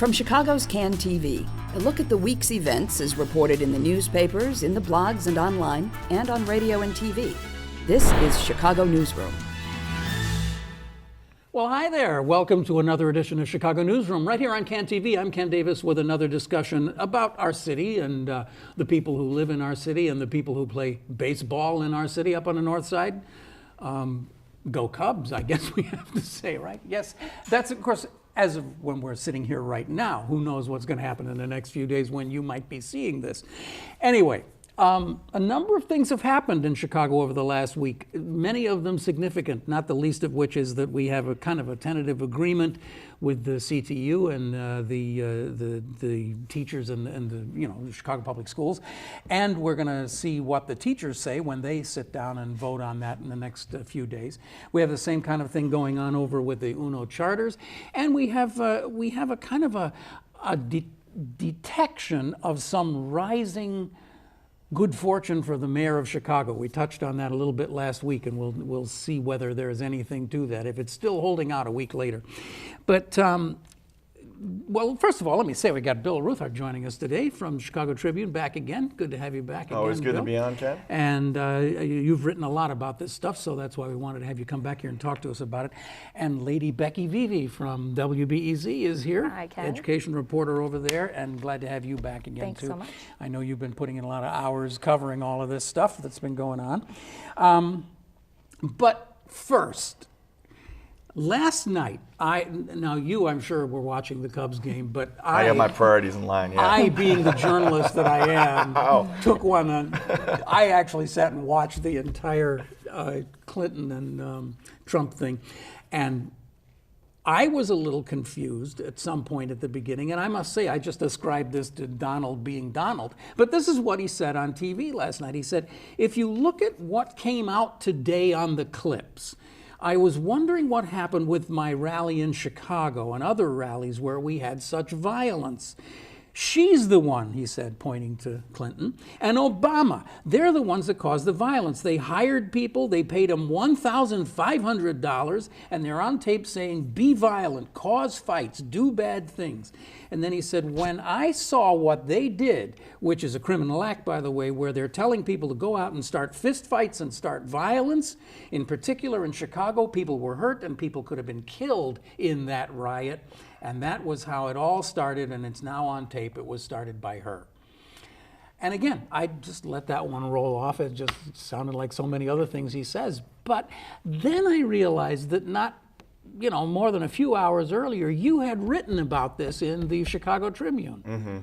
From Chicago's Can TV, a look at the week's events is reported in the newspapers, in the blogs and online, and on radio and TV. This is Chicago Newsroom. Well, hi there. Welcome to another edition of Chicago Newsroom. Right here on Can TV, I'm Ken Davis with another discussion about our city and the people who live in our city and the people who play baseball in our city up on the north side. Go Cubs, I guess we have to say, right? Yes, that's, of course, as of when we're sitting here right now. Who knows what's going to happen in the next few days when you might be seeing this. Anyway, a number of things have happened in Chicago over the last week, many of them significant, not the least of which is that we have a kind of a tentative agreement with the CTU and the teachers and the Chicago Public Schools, and we're going to see what the teachers say when they sit down and vote on that in the next few days. We have the same kind of thing going on over with the UNO charters, and we have a kind of a detection of some rising good fortune for the mayor of Chicago. We touched on that a little bit last week, and we'll see whether there is anything to that, if it's still holding out a week later. But, well, first of all, let me say we got Bill Ruthhart joining us today from Chicago Tribune, back again. Good to have you back again, Always good Bill. to be on, Ken. And you've written a lot about this stuff, so that's why we wanted to have you come back here and talk to us about it. And Lady Becky Vevea from WBEZ is here. Hi, Ken. Education reporter over there, and glad to have you back again, Thanks too. so much. I know you've been putting in a lot of hours covering all of this stuff that's been going on. But first, last night, now you, I'm sure, were watching the Cubs game, but I have my priorities in line, yeah. I, being the journalist that I am, took one on. I actually sat and watched the entire Clinton and Trump thing, and I was a little confused at some point at the beginning, and I must say, I just ascribed this to Donald being Donald, but this is what he said on TV last night. He said, if you look at what came out today on the clips, I was wondering what happened with my rally in Chicago and other rallies where we had such violence. She's the one, he said, pointing to Clinton, and Obama. They're the ones that caused the violence. They hired people, they paid them $1,500, and they're on tape saying, be violent, cause fights, do bad things. And then he said, when I saw what they did, which is a criminal act, by the way, where they're telling people to go out and start fist fights and start violence, in particular in Chicago, people were hurt and people could have been killed in that riot. And that was how it all started, and it's now on tape. It was started by her. And again, I just let that one roll off. It just sounded like so many other things he says. But then I realized that not, more than a few hours earlier, you had written about this in the Chicago Tribune. Mm-hmm.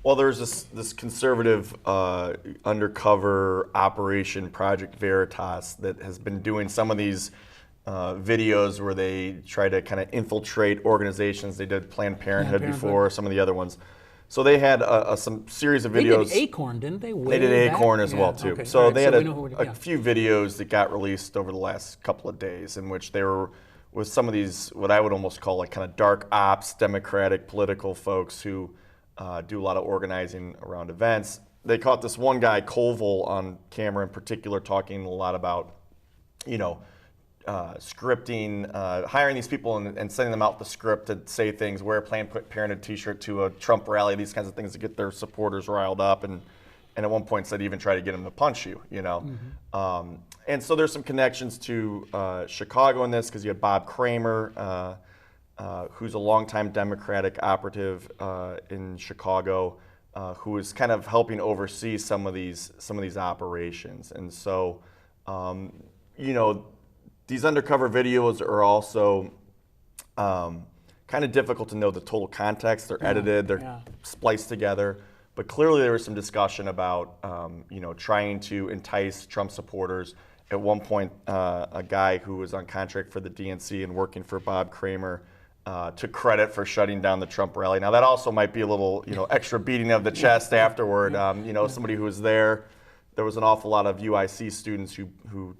Well, there's this conservative undercover operation, Project Veritas, that has been doing some of these videos where they try to kind of infiltrate organizations. They did Planned Parenthood before, some of the other ones. So they had some series of videos. They did Acorn, didn't they? They did Acorn as well, too. Okay. So right, they so had a few videos that got released over the last couple of days in which they were with some of these, what I would almost call like kind of dark ops, Democratic political folks who do a lot of organizing around events. They caught this one guy, Colville, on camera in particular, talking a lot about, scripting, hiring these people and sending them out the script to say things, wear a Planned Parenthood t-shirt to a Trump rally, these kinds of things to get their supporters riled up, and at one point said even try to get them to punch you, Mm-hmm. And so there's some connections to Chicago in this, because you have Bob Kramer, who's a longtime Democratic operative in Chicago, who is kind of helping oversee some of these operations. And so, these undercover videos are also kind of difficult to know the total context. They're edited, they're spliced together. But clearly there was some discussion about trying to entice Trump supporters. At one point, a guy who was on contract for the DNC and working for Bob Kramer took credit for shutting down the Trump rally. Now that also might be a little extra beating of the chest afterward. Somebody who was there. There was an awful lot of UIC students who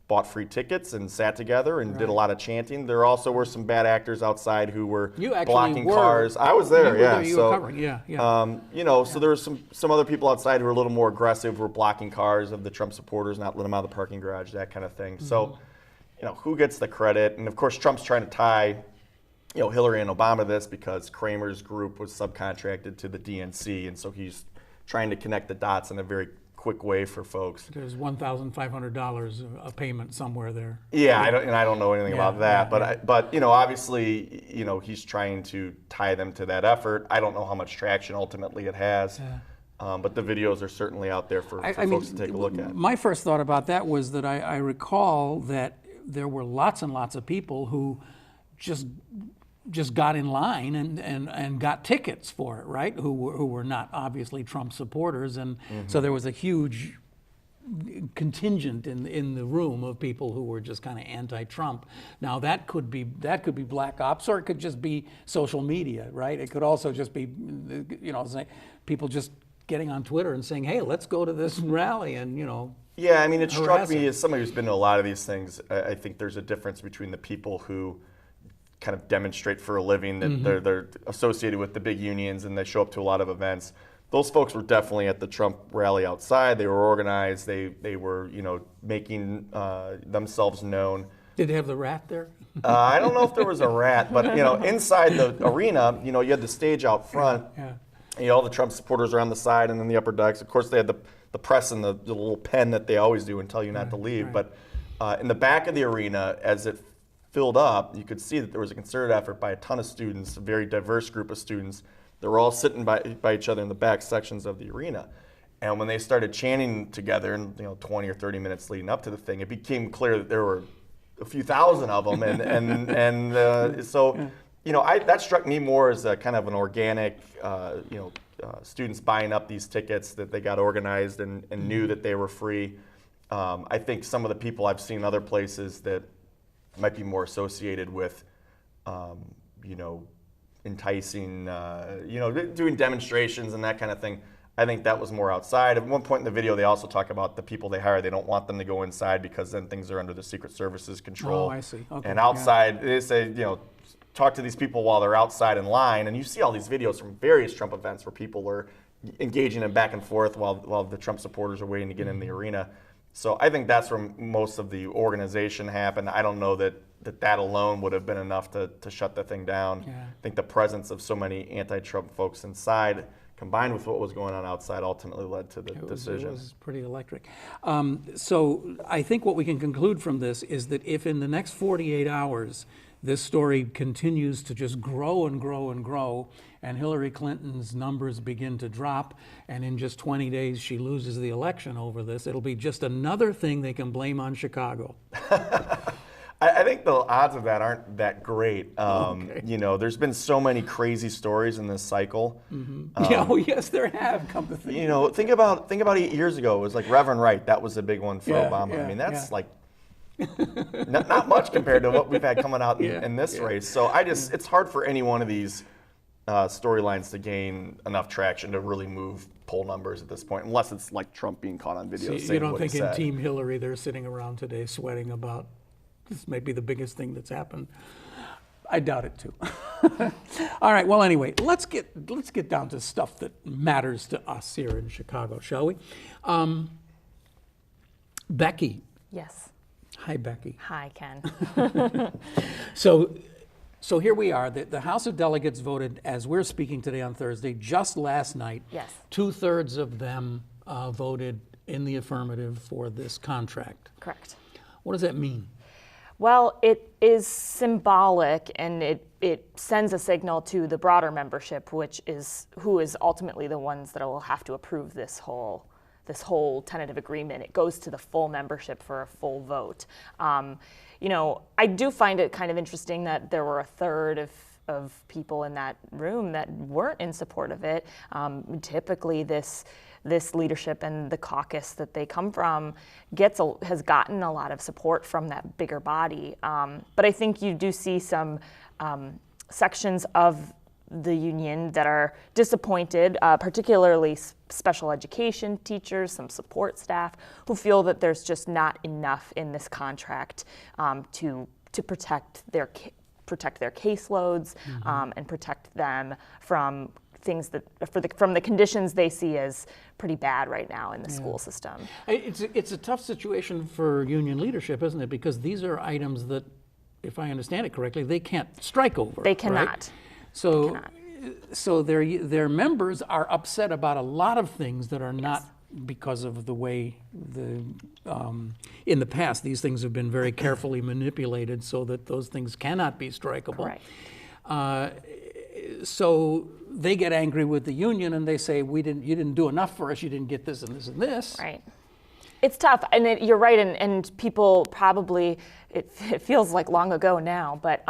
bought free tickets and sat together and did a lot of chanting. There also were some bad actors outside who were blocking cars. I was there, yeah. So there were some other people outside who were a little more aggressive, who were blocking cars of the Trump supporters, not letting them out of the parking garage, that kind of thing. Mm-hmm. So, who gets the credit? And of course, Trump's trying to tie Hillary and Obama this because Kramer's group was subcontracted to the DNC, and so he's trying to connect the dots in a very quick way for folks. There's $1,500 a payment somewhere there. Yeah, I don't know anything about that, but obviously, he's trying to tie them to that effort. I don't know how much traction ultimately it has, but the videos are certainly out there for folks to take a look at. My first thought about that was that I recall that there were lots and lots of people who just got in line and got tickets for it, right? Who were not obviously Trump supporters, and so there was a huge contingent in the room of people who were just kind of anti-Trump. Now that could be black ops, or it could just be social media, right? It could also just be people just getting on Twitter and saying, "Hey, let's go to this rally," and Yeah, I mean, it struck me as somebody who's been to a lot of these things. I think there's a difference between the people who kind of demonstrate for a living, that they're associated with the big unions and they show up to a lot of events. Those folks were definitely at the Trump rally outside. They were organized. They were making themselves known. Did they have the rat there? I don't know if there was a rat, but inside the arena, you had the stage out front. Yeah. All the Trump supporters are on the side and then the upper decks. Of course, they had the press and the little pen that they always do and tell you not to leave. Right. But in the back of the arena, as it filled up, you could see that there was a concerted effort by a ton of students, a very diverse group of students. They were all sitting by each other in the back sections of the arena. And when they started chanting together, and 20 or 30 minutes leading up to the thing, it became clear that there were a few thousand of them, that struck me more as a kind of an organic, students buying up these tickets that they got organized and knew that they were free. I think some of the people I've seen other places that might be more associated with, enticing, doing demonstrations and that kind of thing. I think that was more outside. At one point in the video, they also talk about the people they hire. They don't want them to go inside because then things are under the Secret Service's control. Oh, I see. Okay. And outside, they say, talk to these people while they're outside in line. And you see all these videos from various Trump events where people are engaging in back and forth while the Trump supporters are waiting to get in the arena. So I think that's where most of the organization happened. I don't know that alone would have been enough to shut the thing down. Yeah. I think the presence of so many anti-Trump folks inside, combined with what was going on outside, ultimately led to the decision. It was pretty electric. So I think what we can conclude from this is that if in the next 48 hours this story continues to just grow and grow and grow, and Hillary Clinton's numbers begin to drop, and in just 20 days she loses the election over this, it'll be just another thing they can blame on Chicago. I think the odds of that aren't that great. Okay. There's been so many crazy stories in this cycle. Yes, there have, come to think. Think about 8 years ago. It was like Reverend Wright. That was a big one for Obama. Yeah, I mean, that's like not much compared to what we've had coming out in this race. So it's hard for any one of these storylines to gain enough traction to really move poll numbers at this point, unless it's like Trump being caught on video. So you don't think in Team Hillary they're sitting around today sweating about this may be the biggest thing that's happened? I doubt it too. All right. Well, anyway, let's get down to stuff that matters to us here in Chicago, shall we? Becky. Yes. Hi, Becky. Hi, Ken. So here we are. The House of Delegates voted, as we're speaking today on Thursday, just last night. Yes. 2/3 of them voted in the affirmative for this contract. Correct. What does that mean? Well, it is symbolic, and it sends a signal to the broader membership, who is ultimately the ones that will have to approve this whole tentative agreement. It goes to the full membership for a full vote. I do find it kind of interesting that there were a third of people in that room that weren't in support of it. Typically, this leadership and the caucus that they come from has gotten a lot of support from that bigger body. But I think you do see some sections of the union that are disappointed, particularly special education teachers, some support staff, who feel that there's just not enough in this contract to protect their caseloads and protect them from things from the conditions they see as pretty bad right now in the school system. It's a tough situation for union leadership, isn't it? Because these are items that if I understand it correctly, they can't strike over. They right? cannot. So, They cannot. so their members are upset about a lot of things that are not because of the way in the past these things have been very carefully manipulated so that those things cannot be strikeable. Correct. So they get angry with the union and they say, you didn't do enough for us, you didn't get this and this and this. Right. It's tough, and you're right, and people probably, it feels like long ago now, but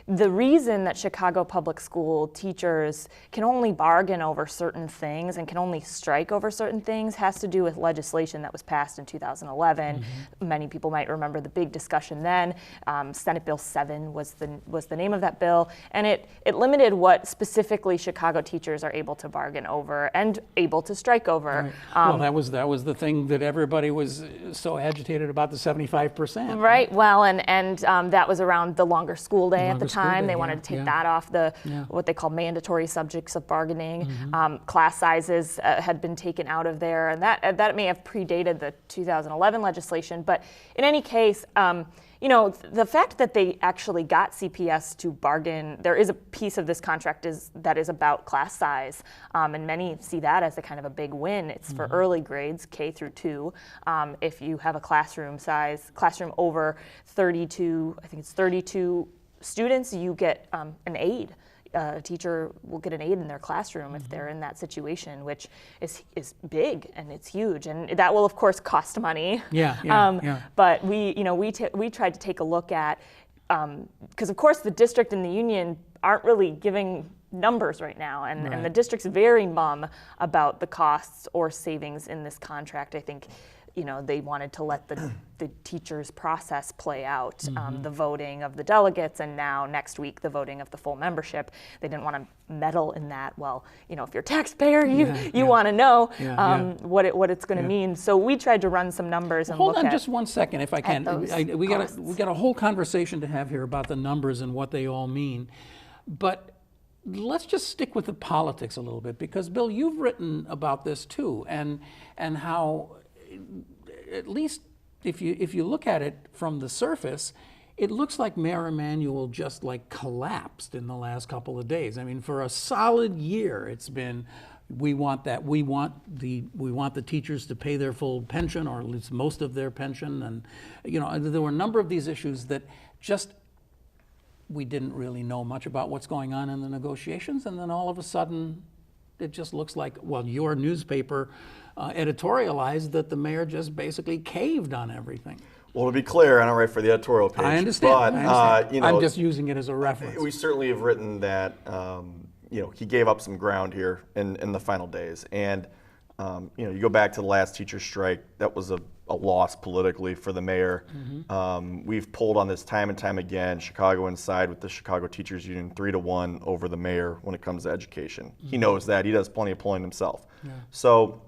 the reason that Chicago public school teachers can only bargain over certain things and can only strike over certain things has to do with legislation that was passed in 2011. Many people might remember the big discussion then. Senate Bill 7 was the name of that bill, and it limited what specifically Chicago teachers are able to bargain over and able to strike over. Right. Well, that was the thing that everybody was so agitated about, the 75%. Right. Well, and that was around the longer school day at the time. They wanted to take that off what they call mandatory subjects of bargaining. Class sizes had been taken out of there, and that may have predated the 2011 legislation. But in any case, the fact that they actually got CPS to bargain, there is a piece of this contract that is about class size, and many see that as a kind of a big win. It's for early grades, K through 2. If you have a classroom over 32, I think it's 32 students, you get an aide. A teacher will get an aide in their classroom if they're in that situation, which is big and it's huge, and that will of course cost money. But we tried to take a look at, because of course the district and the union aren't really giving numbers right now, and the district's very mum about the costs or savings in this contract. I think they wanted to let the teachers' process play out, the voting of the delegates, and now next week the voting of the full membership. They didn't want to meddle in that. Well, if you're a taxpayer, you want to know what it's going to mean. So we tried to run some numbers and Hold look on at just one second, if I can. We costs. got a whole conversation to have here about the numbers and what they all mean, but let's just stick with the politics a little bit, because Bill, you've written about this too, and how, at least if you look at it from the surface, it looks like Mayor Emanuel just collapsed in the last couple of days. I mean, for a solid year, it's been, we want the teachers to pay their full pension, or at least most of their pension, and there were a number of these issues that just, we didn't really know much about what's going on in the negotiations, and then all of a sudden it just looks like, well, your newspaper editorialized that the mayor just basically caved on everything. Well, to be clear, I don't write for the editorial page. I understand. But, I'm just using it as a reference. We certainly have written that he gave up some ground here in the final days, and you go back to the last teacher strike. That was a loss politically for the mayor. We've pulled on this time and time again. Chicago inside with the Chicago Teachers Union 3-1 over the mayor when it comes to education. He knows that. He does plenty of pulling himself. So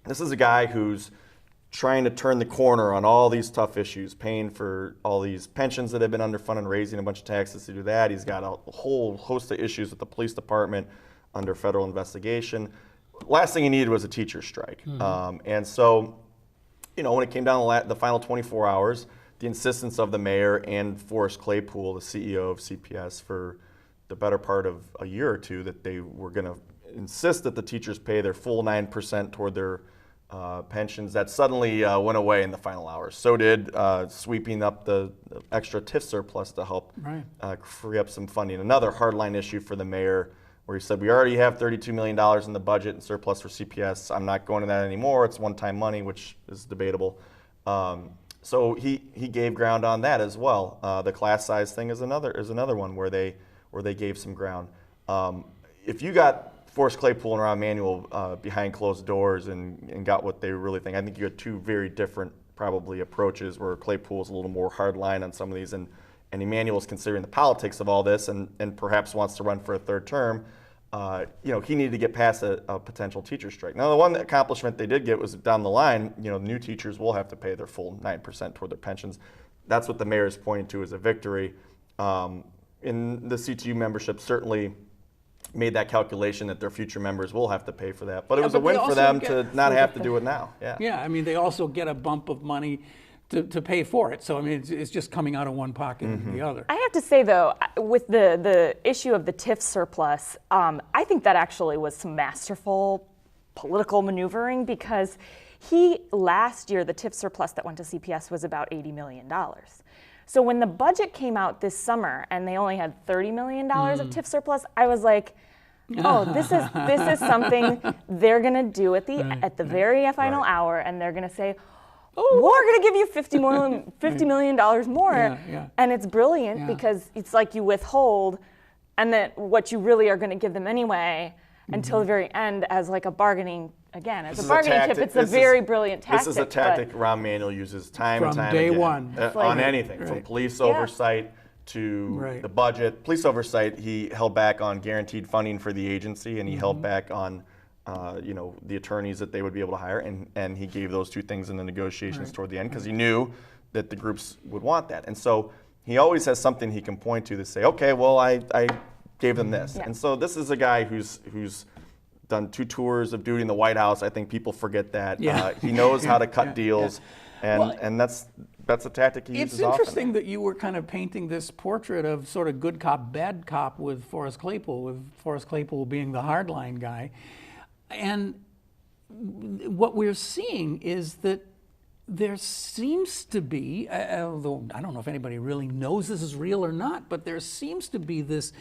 this is a guy who's trying to turn the corner on all these tough issues, paying for all these pensions that have been underfunded, raising a bunch of taxes to do that. He's got a whole host of issues with the police department under federal investigation. Last thing he needed was a teacher strike. And so, when it came down to the final 24 hours, the insistence of the mayor and Forrest Claypool, the CEO of CPS, for the better part of a year or two, that they were going to insist that the teachers pay their full 9% toward their pensions. That suddenly went away in the final hours. So did sweeping up the extra TIF surplus to help free up some funding. Another hardline issue for the mayor, where he said, we already have $32 million in the budget and surplus for CPS. I'm not going to that anymore. It's one-time money, which is debatable. So he gave ground on that as well. The class size thing is another one where they gave some ground. If you got Forrest Claypool and Rahm Emanuel behind closed doors and got what they really think, I think you had two very different probably approaches, where Claypool's a little more hardline on some of these, and Emanuel's considering the politics of all this and perhaps wants to run for a third term. He needed to get past a potential teacher strike. Now, the one accomplishment they did get was down the line, new teachers will have to pay their full 9% toward their pensions. That's what the mayor is pointing to as a victory. In the CTU membership certainly made that calculation that their future members will have to pay for that. But it was a win for them to not have to do it now. I mean, they also get a bump of money to pay for it. So I mean, it's just coming out of one pocket into the other. I have to say though, with the issue of the TIF surplus, I think that actually was some masterful political maneuvering, because last year the TIF surplus that went to CPS was about $80 million. So when the budget came out this summer and they only had $30 million of TIF surplus, I was like, oh, this is something they're gonna do at the very final hour, and they're gonna say, oh, we're going to give you $50 million more. And it's brilliant because it's like you withhold, and then what you really are going to give them anyway until the very end as like a bargaining, again, as a bargaining chip. It's a very brilliant tactic. This is a tactic Rahm Emanuel uses time and time day again. one. On anything, from police oversight to the budget. Police oversight, he held back on guaranteed funding for the agency, and he held back on the attorneys that they would be able to hire, and he gave those two things in the negotiations toward the end, because he knew that the groups would want that. And so he always has something he can point to say, okay, well, I gave them this. And so this is a guy who's done 2 tours of duty in the White House. I think people forget that. He knows how to cut deals, and that's a tactic he uses often. It's interesting that you were kind of painting this portrait of sort of good cop, bad cop with Forrest Claypool being the hardline guy. And what we're seeing is that there seems to be, although I don't know if anybody really knows this is real or not, but there seems to be this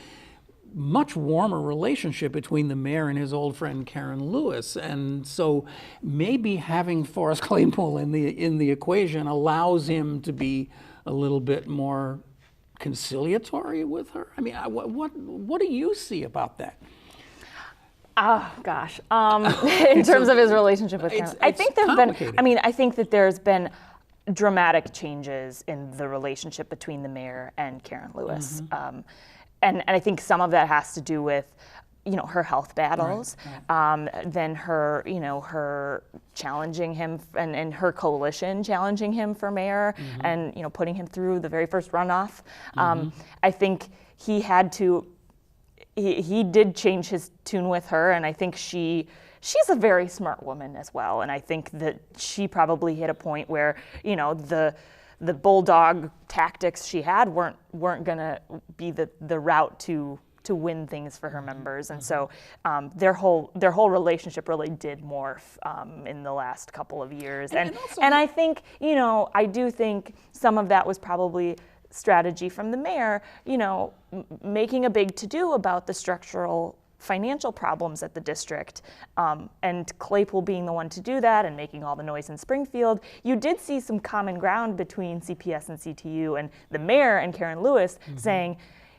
much warmer relationship between the mayor and his old friend Karen Lewis. And so maybe having Forrest Claypool in the equation allows him to be a little bit more conciliatory with her. I mean, what do you see about that? Oh gosh, in terms of his relationship with Karen, I think I think that there's been dramatic changes in the relationship between the mayor and Karen Lewis, and I think some of that has to do with her health battles, then her challenging him and her coalition challenging him for mayor, and putting him through the very first runoff. I think he had to. He did change his tune with her, and I think she's a very smart woman as well. And I think that she probably hit a point where the bulldog tactics she had weren't gonna be the route to win things for her members. And so their whole relationship really did morph in the last couple of years. And I think I do think some of that was probably strategy from the mayor, making a big to-do about the structural financial problems at the district, and Claypool being the one to do that and making all the noise in Springfield. You did see some common ground between CPS and CTU, and the mayor and Karen Lewis saying,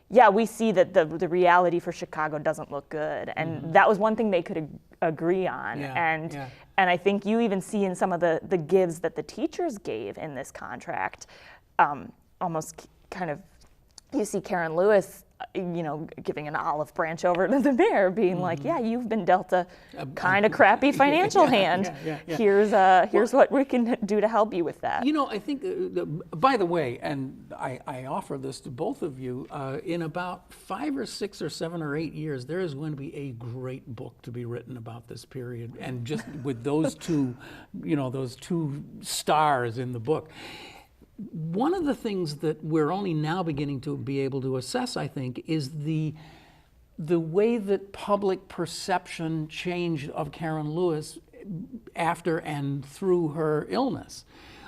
yeah, we see that the reality for Chicago doesn't look good. And that was one thing they could agree on. And I think you even see in some of the gives that the teachers gave in this contract, almost kind of, you see Karen Lewis, giving an olive branch over to the mayor, being like, yeah, you've been dealt a kind of crappy financial hand. Here's what we can do to help you with that. I think, by the way, and I offer this to both of you, in about 5 or 6 or 7 or 8 years, there is going to be a great book to be written about this period, and just with those two, those 2 stars in the book. One of the things that we're only now beginning to be able to assess, I think, is the way that public perception changed of Karen Lewis after and through her illness.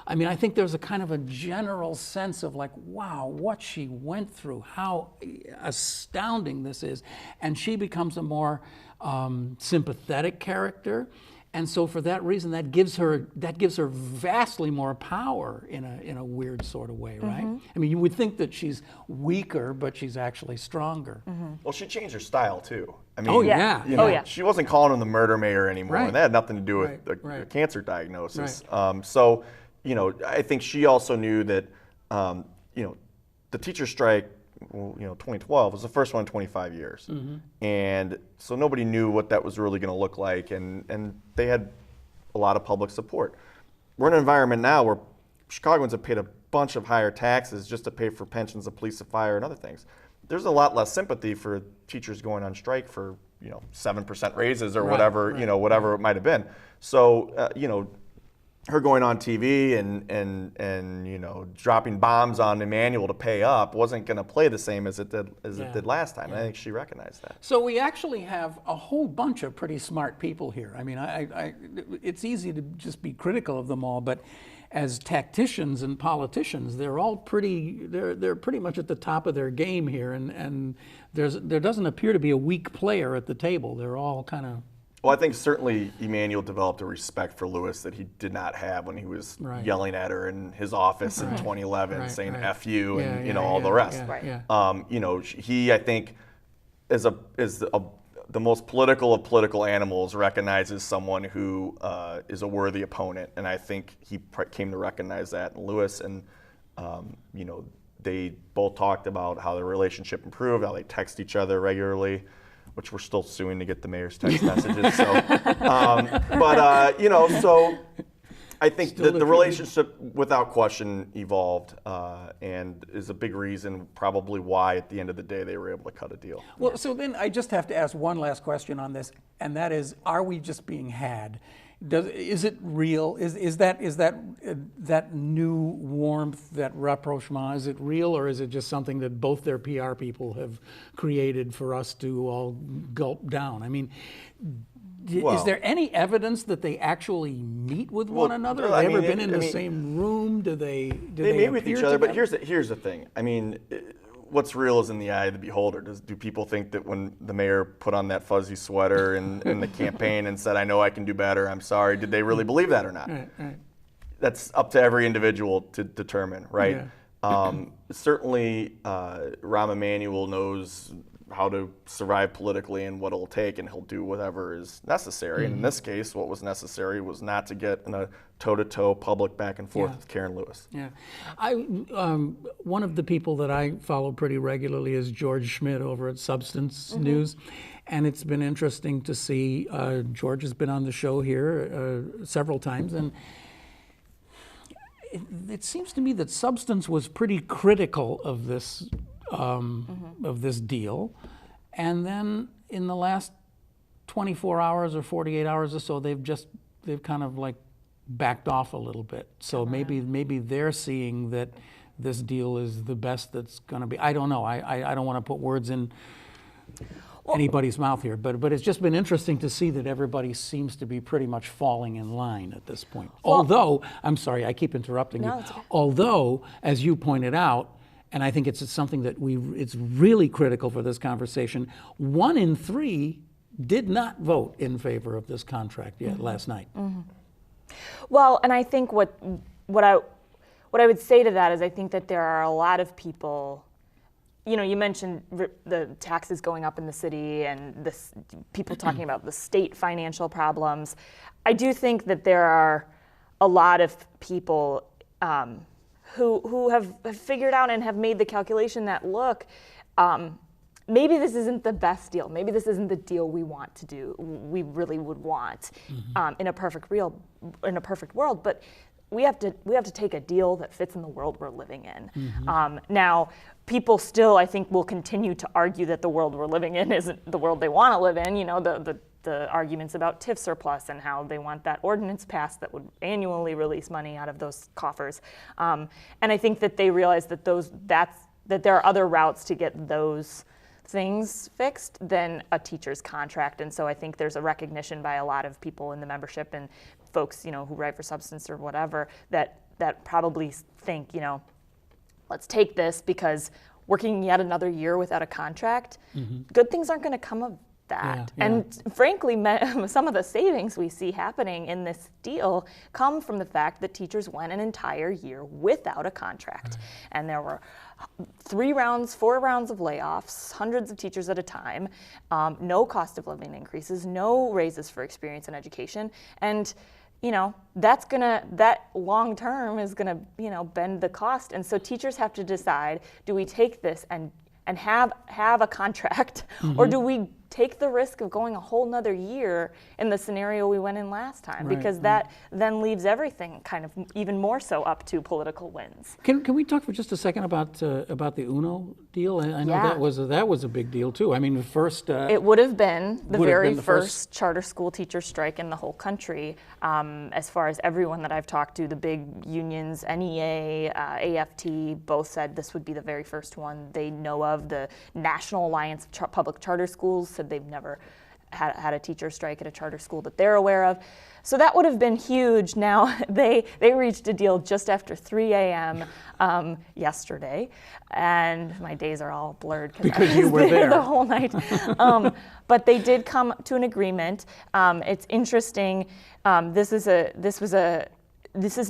I mean, I think there's a kind of a general sense of like, wow, what she went through, how astounding this is. And she becomes a more sympathetic character. And so for that reason, that gives her vastly more power in a weird sort of way, right? I mean, you would think that she's weaker, but she's actually stronger. Well, she changed her style too. I mean, she wasn't calling him the murder mayor anymore, and that had nothing to do with the cancer diagnosis. So, I think she also knew that, the teacher strike, 2012 was the first one in 25 years. And so nobody knew what that was really going to look like, and they had a lot of public support. We're in an environment now where Chicagoans have paid a bunch of higher taxes just to pay for pensions of police and fire and other things. There's a lot less sympathy for teachers going on strike for 7% raises or whatever, whatever it might have been. So, her going on TV and you know, dropping bombs on Emanuel to pay up wasn't going to play the same as it did last time. And I think she recognized that. So we actually have a whole bunch of pretty smart people here. I mean, it's easy to just be critical of them all, but as tacticians and politicians, they're all they're pretty much at the top of their game here, and there doesn't appear to be a weak player at the table. They're all kind of. Well, I think certainly Emanuel developed a respect for Lewis that he did not have when he was yelling at her in his office in 2011, saying "F you" and you know all the rest. You know, he, I think, is the most political of political animals, recognizes someone who is a worthy opponent, and I think he came to recognize that in Lewis. And you know, they both talked about how their relationship improved, how they text each other regularly, which we're still suing to get the mayor's text messages. So, you know, so I think that the relationship, without question, evolved, and is a big reason probably why, at the end of the day, they were able to cut a deal. Well, so then I just have to ask one last question on this, and that is: are we just being had? Is it real? Is that new warmth, that rapprochement? Is it real, or is it just something that both their PR people have created for us to all gulp down? I mean, is there any evidence that they actually meet with one another? Have they ever been in the same room? Do they meet with each other? But here's the thing. I mean, what's real is in the eye of the beholder. Do people think that when the mayor put on that fuzzy sweater in the campaign and said, "I know I can do better, I'm sorry," did they really believe that or not? Right. That's up to every individual to determine, right? Yeah. Certainly, Rahm Emanuel knows how to survive politically and what it'll take, and he'll do whatever is necessary. And in this case, what was necessary was not to get in a toe-to-toe public back and forth with Karen Lewis. Yeah, one of the people that I follow pretty regularly is George Schmidt over at Substance News, and it's been interesting to see. George has been on the show here several times, and it seems to me that Substance was pretty critical of this deal, and then in the last 24 hours or 48 hours or so, they've kind of like backed off a little bit. So maybe they're seeing that this deal is the best that's going to be. I don't know. I don't want to put words in anybody's mouth here, but it's just been interesting to see that everybody seems to be pretty much falling in line at this point. Although, I'm sorry, I keep interrupting you. It's okay. Although, as you pointed out, and I think it's something that it's really critical for this conversation, 1 in 3 did not vote in favor of this contract yet last night. Well, and I think what I would say to that is I think that there are a lot of people. You know, you mentioned the taxes going up in the city and people talking about the state financial problems. I do think that there are a lot of people who have figured out and have made the calculation that, look, maybe this isn't the best deal. Maybe this isn't the deal we want to do. We really would want in a perfect world, but we have to take a deal that fits in the world we're living in. Now, people still, I think, will continue to argue that the world we're living in isn't the world they want to live in. You know, the arguments about TIF surplus and how they want that ordinance passed that would annually release money out of those coffers. And I think that they realize that that there are other routes to get those things fixed than a teacher's contract. And so I think there's a recognition by a lot of people in the membership and folks, you know, who write for Substance or whatever, that probably think, you know, let's take this because working yet another year without a contract, good things aren't going to come of that. Yeah. And frankly, some of the savings we see happening in this deal come from the fact that teachers went an entire year without a contract. And there were 4 rounds of layoffs, hundreds of teachers at a time, no cost of living increases, no raises for experience in education. And you know, that long term is gonna, you know, bend the cost. And so teachers have to decide, do we take this and have a contract, or do we take the risk of going a whole nother year in the scenario we went in last time, because that then leaves everything kind of even more so up to political wins. Can we talk for just a second about the UNO deal? I know that was a big deal too. I mean, the first it would have been the very first charter school teacher strike in the whole country. As far as everyone that I've talked to, the big unions, NEA, AFT, both said this would be the very first one they know of. The National Alliance of Public Charter Schools said they've never had a teacher strike at a charter school that they're aware of. So that would have been huge. Now, they reached a deal just after 3 a.m. Yesterday, and my days are all blurred because you were there the whole night. But they did come to an agreement. It's interesting. These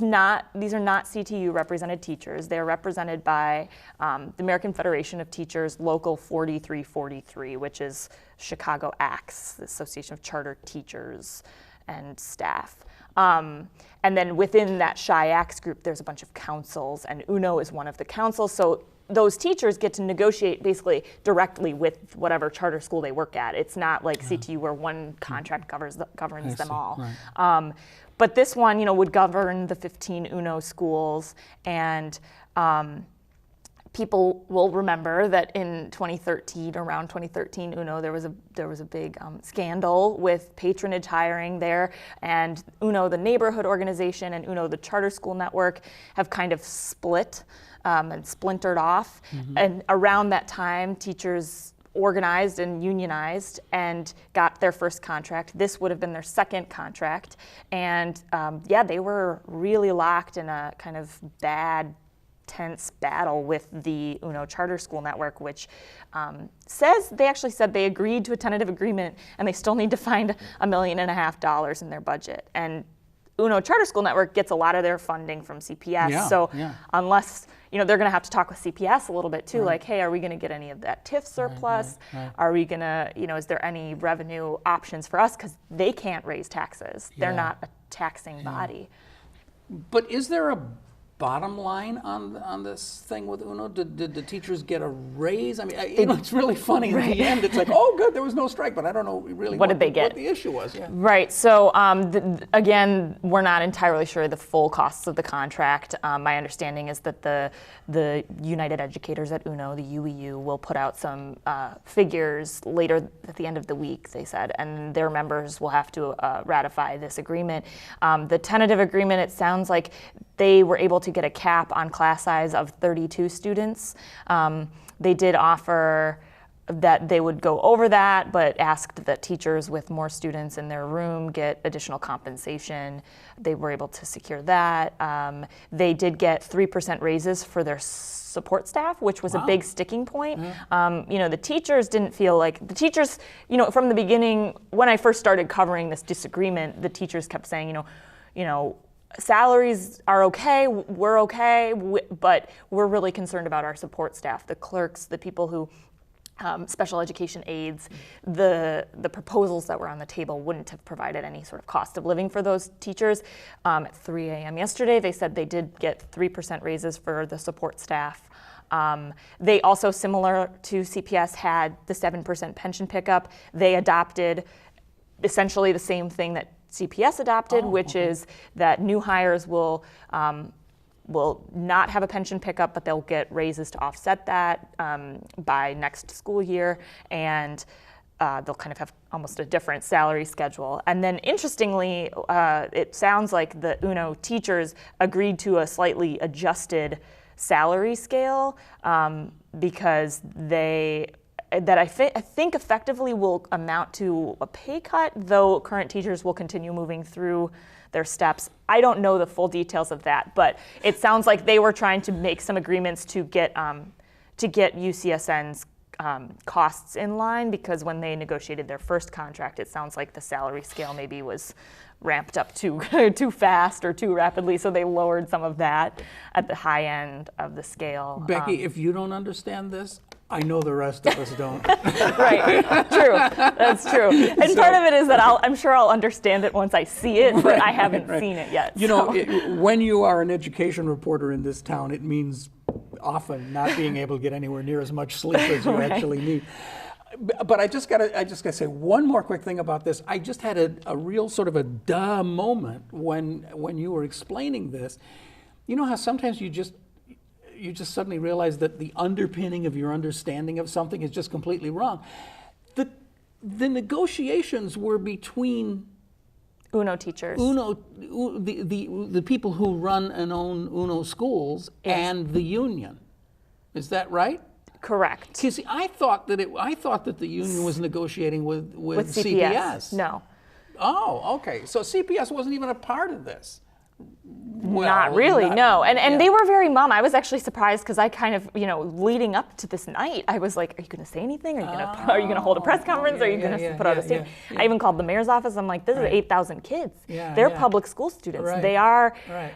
are not CTU represented teachers. They're represented by the American Federation of Teachers, Local 4343, which is Chicago ACTS, the Association of Charter Teachers and Staff. And then within that SHI-ACTS group, there's a bunch of councils, and UNO is one of the councils. So those teachers get to negotiate basically directly with whatever charter school they work at. It's not like CTU where one contract governs them all. Right. But this one, would govern the 15 UNO schools, and people will remember that in 2013, around 2013, UNO, there was a big scandal with patronage hiring there, and UNO, the neighborhood organization, and UNO, the charter school network, have kind of split and splintered off. And around that time, teachers organized and unionized and got their first contract. This would have been their second contract. And they were really locked in a kind of bad, tense battle with the UNO Charter School Network, which they actually said they agreed to a tentative agreement, and they still need to find $1.5 million in their budget. And UNO Charter School Network gets a lot of their funding from CPS. Unless, they're going to have to talk with CPS a little bit too, like, hey, are we going to get any of that TIF surplus? Are we going to, is there any revenue options for us? Because they can't raise taxes. They're not a taxing body. But is there a bottom line on this thing with UNO? Did the teachers get a raise? I mean, it's really funny in the end. It's like, oh, good, there was no strike, but I don't know really what did they get? What the issue was. Yeah. Right. So again, we're not entirely sure the full costs of the contract. My understanding is that the United Educators at UNO, the UEU, will put out some figures later at the end of the week, they said, and their members will have to ratify this agreement. The tentative agreement, it sounds like they were able to get a cap on class size of 32 students. They did offer that they would go over that, but asked that teachers with more students in their room get additional compensation. They were able to secure that. They did get 3% raises for their support staff, which was a big sticking point. The teachers didn't feel like, from the beginning, when I first started covering this disagreement, the teachers kept saying, salaries are okay, we're okay, but we're really concerned about our support staff, the clerks, the people who, special education aides. The proposals that were on the table wouldn't have provided any sort of cost of living for those teachers. At 3 a.m. yesterday, they said they did get 3% raises for the support staff. They also, similar to CPS, had the 7% pension pickup. They adopted essentially the same thing that CPS adopted, which is that new hires will not have a pension pickup, but they'll get raises to offset that by next school year, and they'll kind of have almost a different salary schedule. And then interestingly, it sounds like the UNO teachers agreed to a slightly adjusted salary scale because I think effectively will amount to a pay cut, though current teachers will continue moving through their steps. I don't know the full details of that, but it sounds like they were trying to make some agreements to get UCSN's costs in line, because when they negotiated their first contract, it sounds like the salary scale maybe was ramped up too fast or too rapidly, so they lowered some of that at the high end of the scale. Becky, if you don't understand this, I know the rest of us don't. Right, true, that's true. And part of it is that I'm sure I'll understand it once I see it, but I haven't seen it yet. When you are an education reporter in this town, it means often not being able to get anywhere near as much sleep as you actually need. But I just gotta say one more quick thing about this. I just had a real sort of a duh moment when you were explaining this. You know how sometimes you just suddenly realize that the underpinning of your understanding of something is just completely wrong. The negotiations were between UNO teachers, the people who run and own UNO schools, yes, and the union. Is that right? Correct. See, I thought that the union was negotiating with CPS. No. Oh, okay. So CPS wasn't even a part of this. Well, not really, no. And they were very mum. I was actually surprised because I kind of, leading up to this night, I was like, are you going to say anything? Are you going to hold a press conference? Are you going to put out a statement? I even called the mayor's office. I'm like, this is 8,000 kids. They're public school students. Right.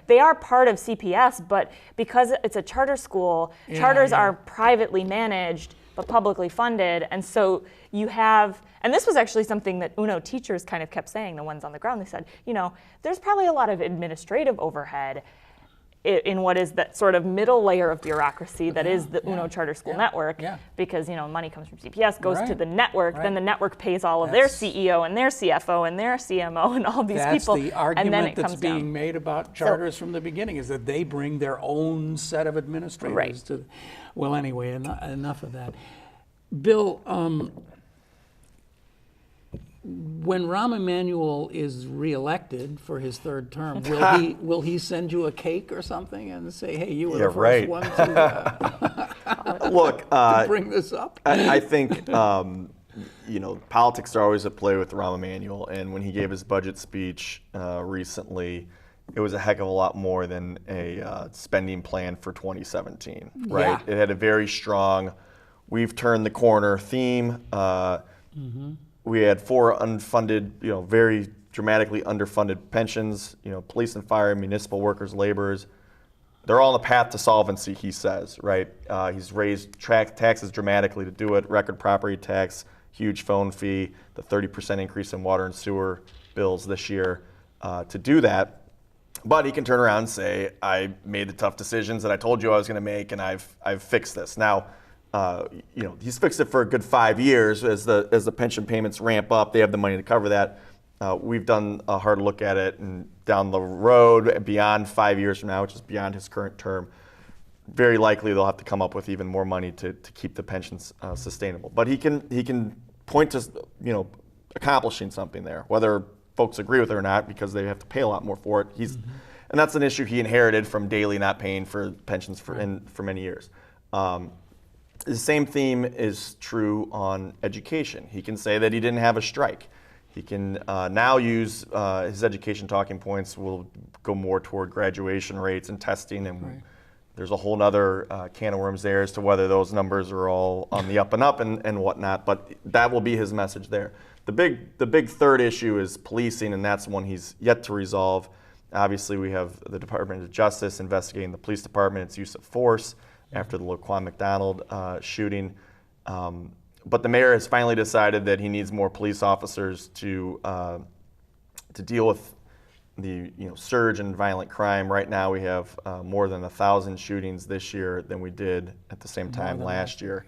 They are part of CPS, but because it's a charter school, charters are privately managed but publicly funded, and so you have, and this was actually something that UNO teachers kind of kept saying, the ones on the ground. They said, there's probably a lot of administrative overhead in what is that sort of middle layer of bureaucracy that is the UNO charter school network, because money comes from CPS, goes to the network, then the network pays all of their CEO and their CFO and their CMO and all these people. That's the argument and then it that's comes being down. made about charters from the beginning, is that they bring their own set of administrators to. Well, anyway, enough of that. Bill, when Rahm Emanuel is reelected for his third term, will he send you a cake or something and say, "Hey, you were the first one to look to bring this up"? I think politics are always at play with Rahm Emanuel, and when he gave his budget speech recently, it was a heck of a lot more than a spending plan for 2017, right? Yeah. It had a very strong, we've turned the corner theme. We had 4 unfunded, very dramatically underfunded pensions, police and fire, municipal workers, laborers. They're all on the path to solvency, he says, right? He's raised taxes dramatically to do it, record property tax, huge phone fee, the 30% increase in water and sewer bills this year to do that. But he can turn around and say, I made the tough decisions that I told you I was going to make, and I've fixed this. Now, he's fixed it for a good 5 years. As the pension payments ramp up, they have the money to cover that. We've done a hard look at it, and down the road, beyond 5 years from now, which is beyond his current term, very likely they'll have to come up with even more money to keep the pensions sustainable. But he can point to accomplishing something there, whether folks agree with it or not, because they have to pay a lot more for it. And that's an issue he inherited from Daley not paying for pensions for many years. The same theme is true on education. He can say that he didn't have a strike. He can now use his education talking points will go more toward graduation rates and testing, and there's a whole other can of worms there as to whether those numbers are all on the up and up and whatnot, but that will be his message there. The big third issue is policing, and that's one he's yet to resolve. Obviously, we have the Department of Justice investigating the police department, its use of force after the Laquan McDonald shooting. But the mayor has finally decided that he needs more police officers to deal with the surge in violent crime. Right now, we have more than 1,000 shootings this year than we did at the same time last year.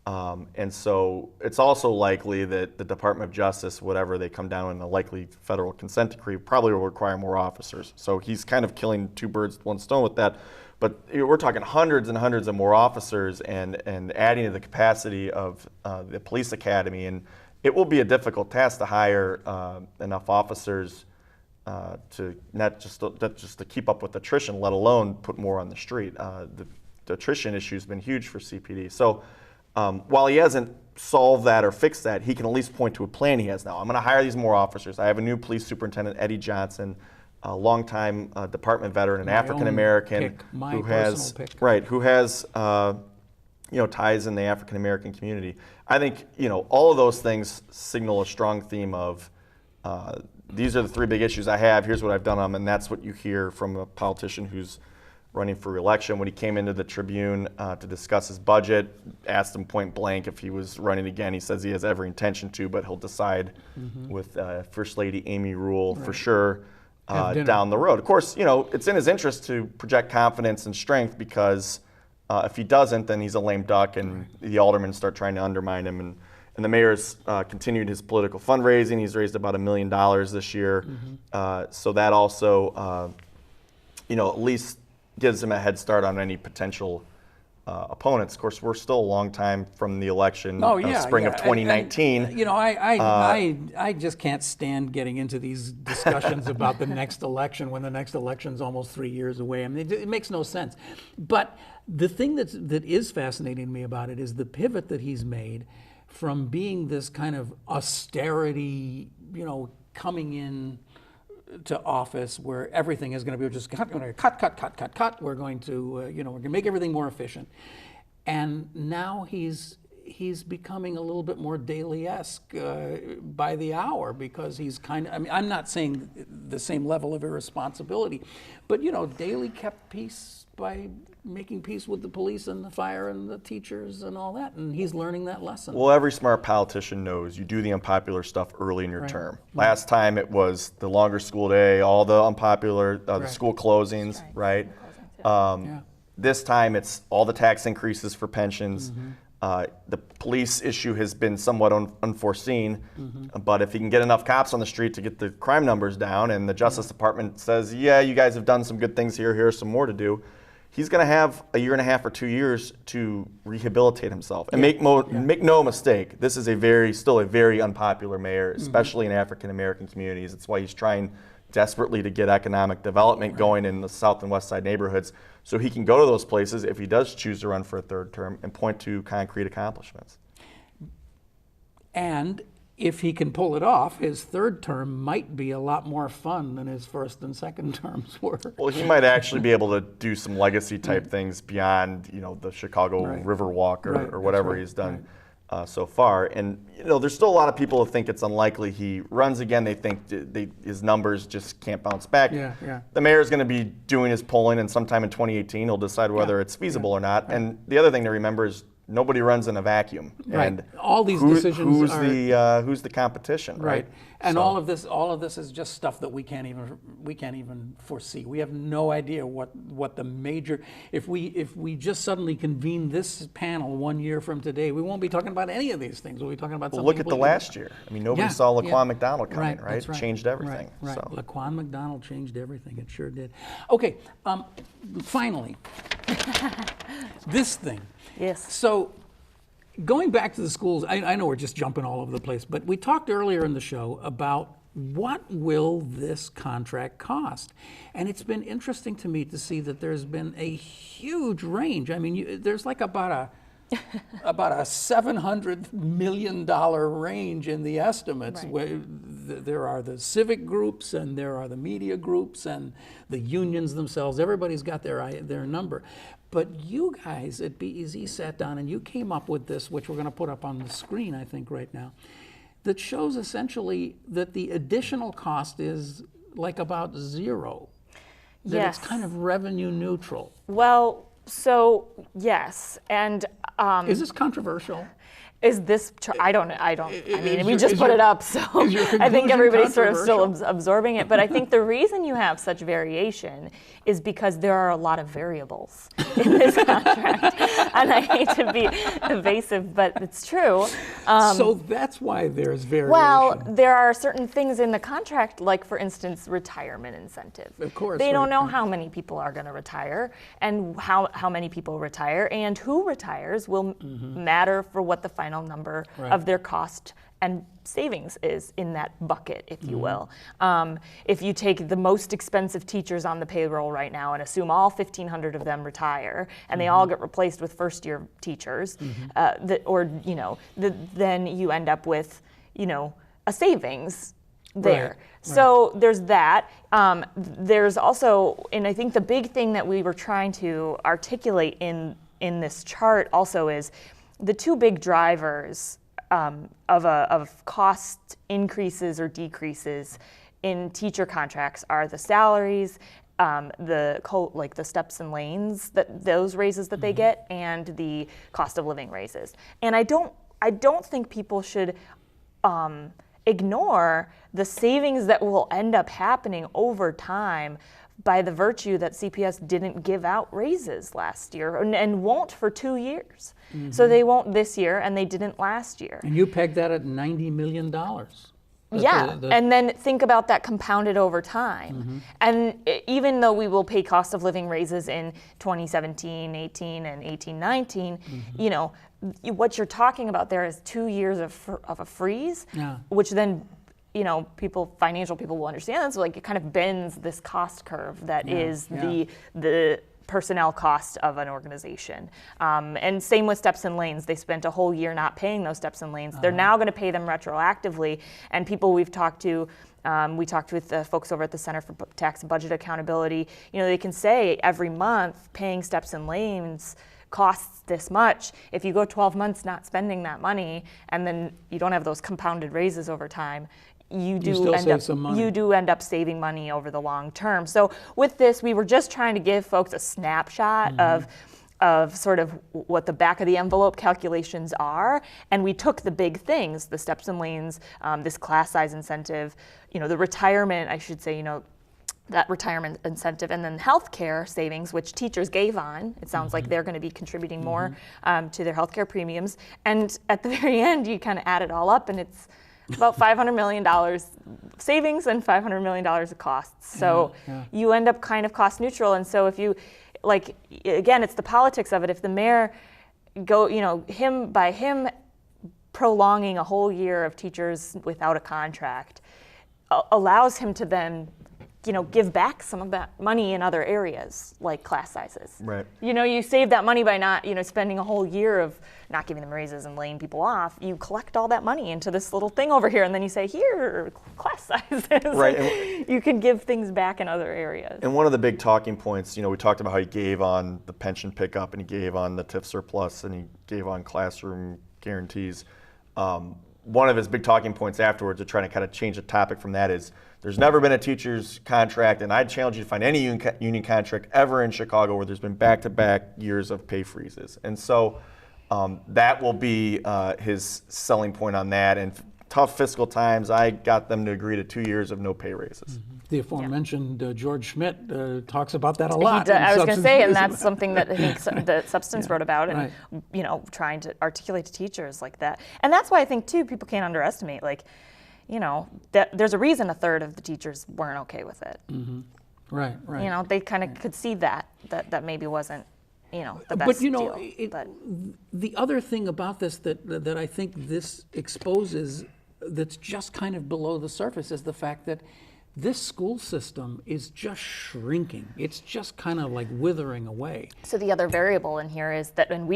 And so it's also likely that the Department of Justice, whatever they come down in a likely federal consent decree, probably will require more officers. So he's kind of killing 2 birds with 1 stone with that. But we're talking hundreds and hundreds of more officers and adding to the capacity of the police academy. And it will be a difficult task to hire enough officers to not just to keep up with attrition, let alone put more on the street. The attrition issue has been huge for CPD. So while he hasn't solved that or fixed that, he can at least point to a plan he has now. I'm going to hire these more officers. I have a new police superintendent, Eddie Johnson, a longtime department veteran, an African American who has ties in the African American community. I think all of those things signal a strong theme of these are the 3 big issues I have. Here's what I've done on them, and that's what you hear from a politician who's running for re-election. When he came into the Tribune to discuss his budget, asked him point blank if he was running again. He says he has every intention to, but he'll decide with First Lady Amy Rule for sure down the road. Of course, it's in his interest to project confidence and strength, because if he doesn't, then he's a lame duck, and the aldermen start trying to undermine him. And And the mayor's continued his political fundraising. He's raised about $1 million this year. So that also, at least gives him a head start on any potential opponents. Of course, we're still a long time from the election, spring of 2019. And, I just can't stand getting into these discussions about the next election when the next election's almost 3 years away. I mean, it makes no sense. But the thing that is fascinating me about it is the pivot that he's made from being this kind of austerity, coming in to office where everything is going to be just cut. We're going to, we're going to make everything more efficient. And now he's becoming a little bit more Daley-esque by the hour, because he's I'm not saying the same level of irresponsibility, but Daley kept peace by making peace with the police and the fire and the teachers and all that, and he's learning that lesson. Well, every smart politician knows you do the unpopular stuff early in your term. Last time it was the longer school day, all the unpopular, the school closings, right? This time it's all the tax increases for pensions. The police issue has been somewhat unforeseen, but if he can get enough cops on the street to get the crime numbers down, and the Justice Department says, yeah, you guys have done some good things here, here's some more to do, he's going to have a year and a half or 2 years to rehabilitate himself. And make no mistake, this is still a very unpopular mayor, especially in African American communities. That's why he's trying desperately to get economic development going in the South and West Side neighborhoods, so he can go to those places if he does choose to run for a third term and point to concrete accomplishments. And if he can pull it off, his third term might be a lot more fun than his first and second terms were. Well, he might actually be able to do some legacy type things beyond, the Chicago Riverwalk or whatever he's done so far. And there's still a lot of people who think it's unlikely he runs again. They think his numbers just can't bounce back. The mayor's going to be doing his polling, and sometime in 2018 he'll decide whether it's feasible or not. And the other thing to remember is nobody runs in a vacuum. And all these decisions who's the competition, right? And all of this is just stuff that we can't even foresee. We have no idea what the major. If we just suddenly convene this panel 1 year from today, we won't be talking about any of these things. We'll be talking about something. Look at the last year. I mean, nobody saw Laquan McDonald coming, right? That's right. Changed everything. Right. So. Laquan McDonald changed everything. It sure did. Okay. Finally, this thing. Yes. So, going back to the schools, I know we're just jumping all over the place, but we talked earlier in the show about what will this contract cost? And it's been interesting to me to see that there's been a huge range. I mean, there's like about a $700 million range in the estimates. Where there are the civic groups, and there are the media groups, and the unions themselves. Everybody's got their number. But you guys at BEZ sat down and you came up with this, which we're going to put up on the screen, I think, right now, that shows essentially that the additional cost is like about zero. That it's kind of revenue neutral. Well, so yes, and is this controversial? Is this? I mean, we just put it up, so I think everybody's sort of still absorbing it. But I think the reason you have such variation is because there are a lot of variables in this contract, and I hate to be evasive, but it's true. So that's why there's variation. Well, there are certain things in the contract, like for instance, retirement incentive. Of course, they don't know how many people are going to retire, and how many people retire, and who retires will matter for what the final number of their cost and savings is in that bucket, if you will. If you take the most expensive teachers on the payroll right now and assume all 1,500 of them retire and they all get replaced with first-year teachers, then you end up with, a savings there. So there's that. There's also, and I think the big thing that we were trying to articulate in this chart also is the two big drivers of cost increases or decreases in teacher contracts are the salaries, the steps and lanes, those raises that they get, and the cost of living raises. And I don't think people should ignore the savings that will end up happening over time by the virtue that CPS didn't give out raises last year and won't for 2 years. So they won't this year and they didn't last year. And you pegged that at $90 million. Yeah, and then think about that compounded over time. And even though we will pay cost of living raises in 2017, 18, and 18, 19, you know, what you're talking about there is 2 years of a freeze, which then, you know, financial people will understand. So like it kind of bends this cost curve that is the personnel cost of an organization. And same with steps and lanes. They spent a whole year not paying those steps and lanes. They're now going to pay them retroactively. And people we've talked to, we talked with the folks over at the Center for Tax and Budget Accountability, you know, they can say every month paying steps and lanes costs this much. If you go 12 months not spending that money and then you don't have those compounded raises over time, you do end up saving money over the long term. So with this, we were just trying to give folks a snapshot of sort of what the back of the envelope calculations are, and we took the big things, the steps and lanes, this class size incentive, you know, the retirement, I should say, you know, that retirement incentive, and then healthcare savings, which teachers gave on. It sounds like they're going to be contributing more to their healthcare premiums. And at the very end, you kind of add it all up, and it's about $500 million savings and $500 million of costs. So you end up kind of cost neutral. And so if you, like, again, it's the politics of it. If the mayor you know, him prolonging a whole year of teachers without a contract allows him to then, you know, give back some of that money in other areas, like class sizes. Right. You know, you save that money by not, you know, spending a whole year of not giving them raises and laying people off. You collect all that money into this little thing over here, and then you say, here, class sizes. Right. You can give things back in other areas. And one of the big talking points, you know, we talked about how he gave on the pension pickup, and he gave on the TIF surplus, and he gave on classroom guarantees. One of his big talking points afterwards, to try to kind of change the topic from that, is there's never been a teacher's contract, and I'd challenge you to find any union contract ever in Chicago where there's been back-to-back years of pay freezes. And so that will be his selling point on that. And tough fiscal times, I got them to agree to 2 years of no pay raises. The aforementioned George Schmidt talks about that a lot. I was going to say, and that's something that I think that Substance wrote about, and you know, trying to articulate to teachers like that. And that's why I think too, people can't underestimate, like, you know, that there's a reason a third of the teachers weren't okay with it. Right. You know, they kind of could see that maybe wasn't, you know, the best But you know, deal. the other thing about this that I think this exposes, that's just kind of below the surface, is the fact that this school system is just shrinking. It's just kind of like withering away. So the other variable in here is that, and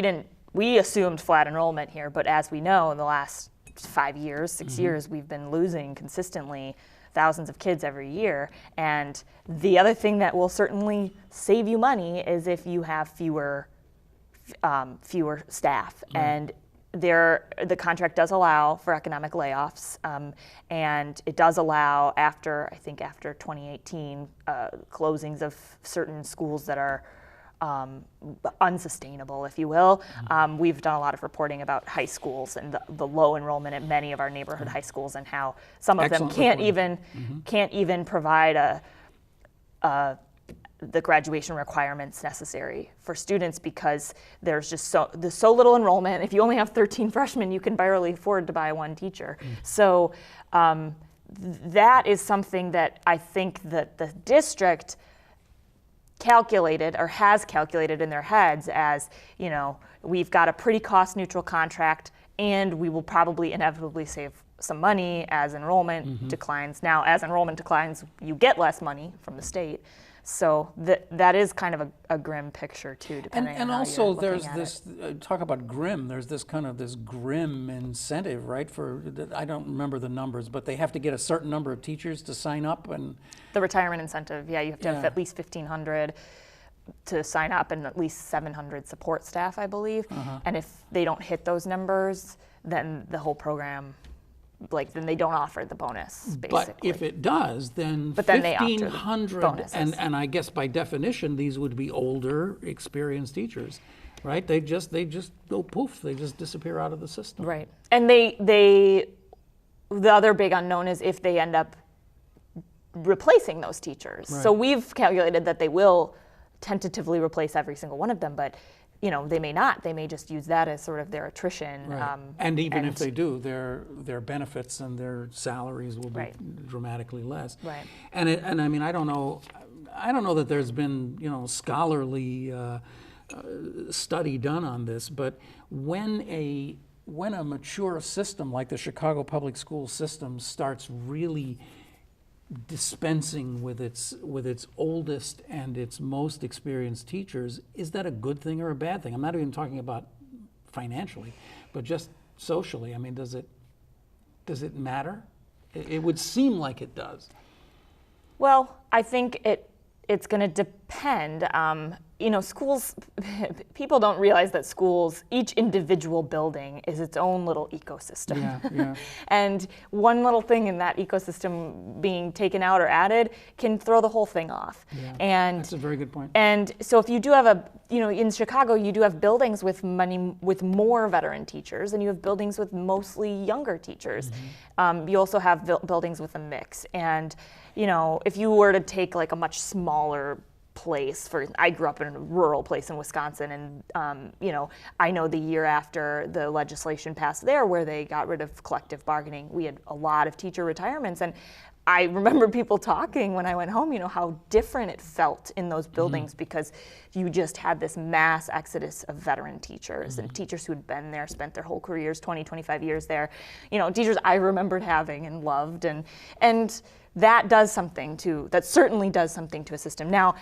we assumed flat enrollment here, but as we know, in the last 5 years, 6 years, we've been losing consistently thousands of kids every year. And the other thing that will certainly save you money is if you have fewer staff. And the contract does allow for economic layoffs, and it does allow after 2018 closings of certain schools that are unsustainable, if you will. We've done a lot of reporting about high schools and the low enrollment at many of our neighborhood high schools, and how some of them can't even provide the graduation requirements necessary for students because there's just so little enrollment. If you only have 13 freshmen, you can barely afford to buy one teacher. So that is something that I think that the district calculated or has calculated in their heads as, you know, we've got a pretty cost neutral contract and we will probably inevitably save some money as enrollment declines. Now, as enrollment declines, you get less money from the state. So that is kind of a grim picture too, depending on how and also you're there's looking at this talk about grim. There's this kind of this grim incentive, right? For I don't remember the numbers, but they have to get a certain number of teachers to sign up, and the retirement incentive. Yeah, you have to have at least 1,500 to sign up, and at least 700 support staff, I believe. And if they don't hit those numbers, then the whole program, then they don't offer the bonus, basically. But if it does, then 1,500, and I guess by definition, these would be older, experienced teachers, right? They just go poof, they just disappear out of the system. Right. And the other big unknown is if they end up replacing those teachers. Right. So we've calculated that they will tentatively replace every single one of them, but they may not. They may just use that as sort of their attrition. Right. And even if they do, their benefits and their salaries will be dramatically less. Right. And I mean, I don't know that there's been scholarly study done on this, but when a mature system like the Chicago public school system starts really dispensing with its oldest and its most experienced teachers, is that a good thing or a bad thing? I'm not even talking about financially, but just socially. I mean, does it matter? It would seem like it does. Well, I think it's going to depend. Schools, people don't realize that schools, each individual building is its own little ecosystem. Yeah. And one little thing in that ecosystem being taken out or added can throw the whole thing off. Yeah, and that's a very good point. And so if you do have in Chicago, you do have buildings with more veteran teachers, and you have buildings with mostly younger teachers. Mm-hmm. You also have buildings with a mix. And, if you were to take like a much smaller place, I grew up in a rural place in Wisconsin, and I know the year after the legislation passed there where they got rid of collective bargaining, we had a lot of teacher retirements, and I remember people talking when I went home, how different it felt in those buildings, because you just had this mass exodus of veteran teachers and teachers who had been there, spent their whole careers, 20, 25 years there, teachers I remembered having and loved, and that certainly does something to a system. Now,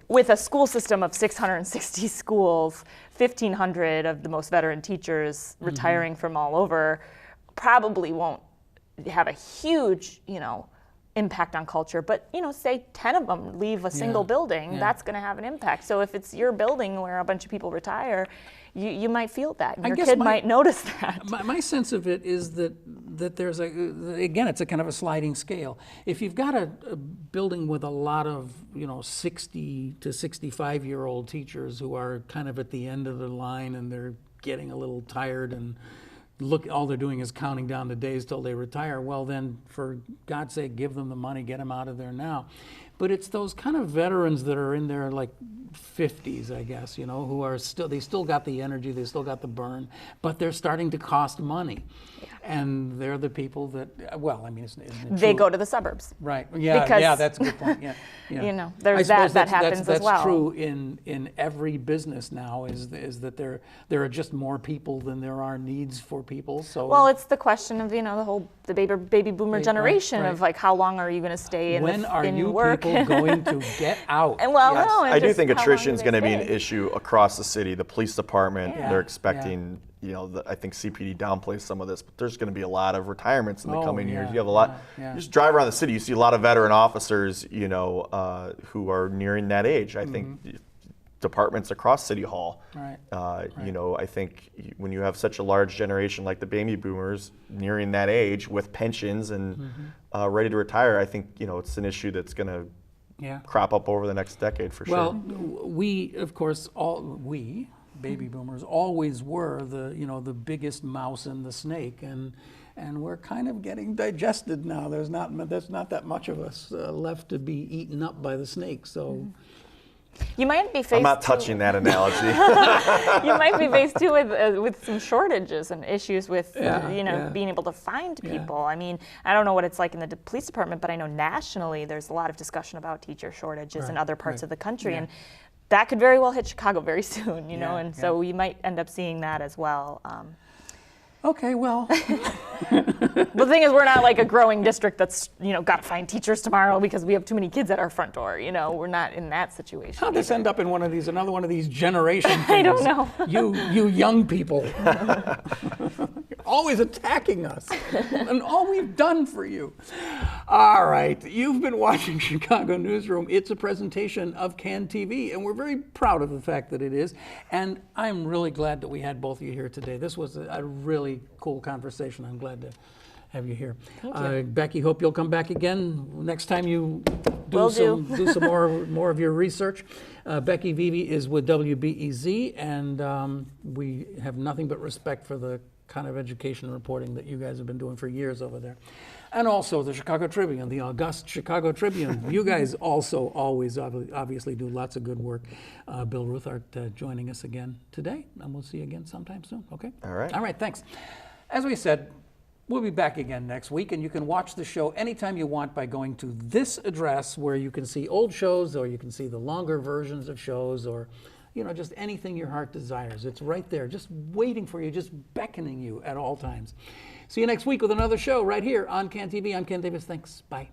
with a school system of 660 schools, 1,500 of the most veteran teachers retiring from all over probably won't have a huge, impact on culture. But, say 10 of them leave a single building, that's going to have an impact. So if it's your building where a bunch of people retire, you might feel that. Your kid might notice that. My sense of it is that there's again, it's a kind of a sliding scale. If you've got a building with a lot of 60 to 65-year-old teachers who are kind of at the end of the line and they're getting a little tired and all they're doing is counting down the days till they retire, well then, for God's sake, give them the money, get them out of there now. But it's those kind of veterans that are in their 50s, I guess, who are they still got the energy, they still got the burn, but they're starting to cost money. Yeah. And they're the people that, isn't it they go to the suburbs. Right, yeah, that's a good point, yeah. There's that happens as well. That's true in every business now, is that there are just more people than there are needs for people, so. Well, it's the question of, the baby boomer generation of how long are you going to stay in work? When are you people going to get out? And I do think attrition is going to be an issue across the city. The police department, they're expecting, I think CPD downplays some of this, but there's going to be a lot of retirements in the coming years. You have a lot. You just drive around the city, you see a lot of veteran officers, who are nearing that age. I think departments across City Hall. Right. I think when you have such a large generation like the baby boomers nearing that age with pensions and ready to retire, I think it's an issue that's going to crop up over the next decade for sure. Well, we, of course, baby boomers always were the biggest mouse in the snake, and we're kind of getting digested now. There's not that much of us left to be eaten up by the snake. So. You might be faced. I'm not touching that analogy. You might be faced too with some shortages and issues with being able to find people. I mean, I don't know what it's like in the police department, but I know nationally there's a lot of discussion about teacher shortages in other parts of the country, and that could very well hit Chicago very soon. So we might end up seeing that as well. Okay, well. The thing is, we're not like a growing district that's, got to find teachers tomorrow because we have too many kids at our front door. We're not in that situation. How'd this end up in another one of these generation things? I don't know. You young people. You're always attacking us and all we've done for you. All right, you've been watching Chicago Newsroom. It's a presentation of CAN TV, and we're very proud of the fact that it is. And I'm really glad that we had both of you here today. This was a really cool conversation. I'm glad have you here. Thank you. Becky, hope you'll come back again next time you Will do do. some more of your research. Becky Vevea is with WBEZ, and we have nothing but respect for the kind of education reporting that you guys have been doing for years over there. And also the Chicago Tribune, the august Chicago Tribune. You guys also always obviously do lots of good work. Bill Ruthhart joining us again today, and we'll see you again sometime soon, okay? All right. All right, thanks. As we said, we'll be back again next week, and you can watch the show anytime you want by going to this address where you can see old shows, or you can see the longer versions of shows, or just anything your heart desires. It's right there, just waiting for you, just beckoning you at all times. See you next week with another show right here on CAN TV. I'm Ken Davis. Thanks. Bye.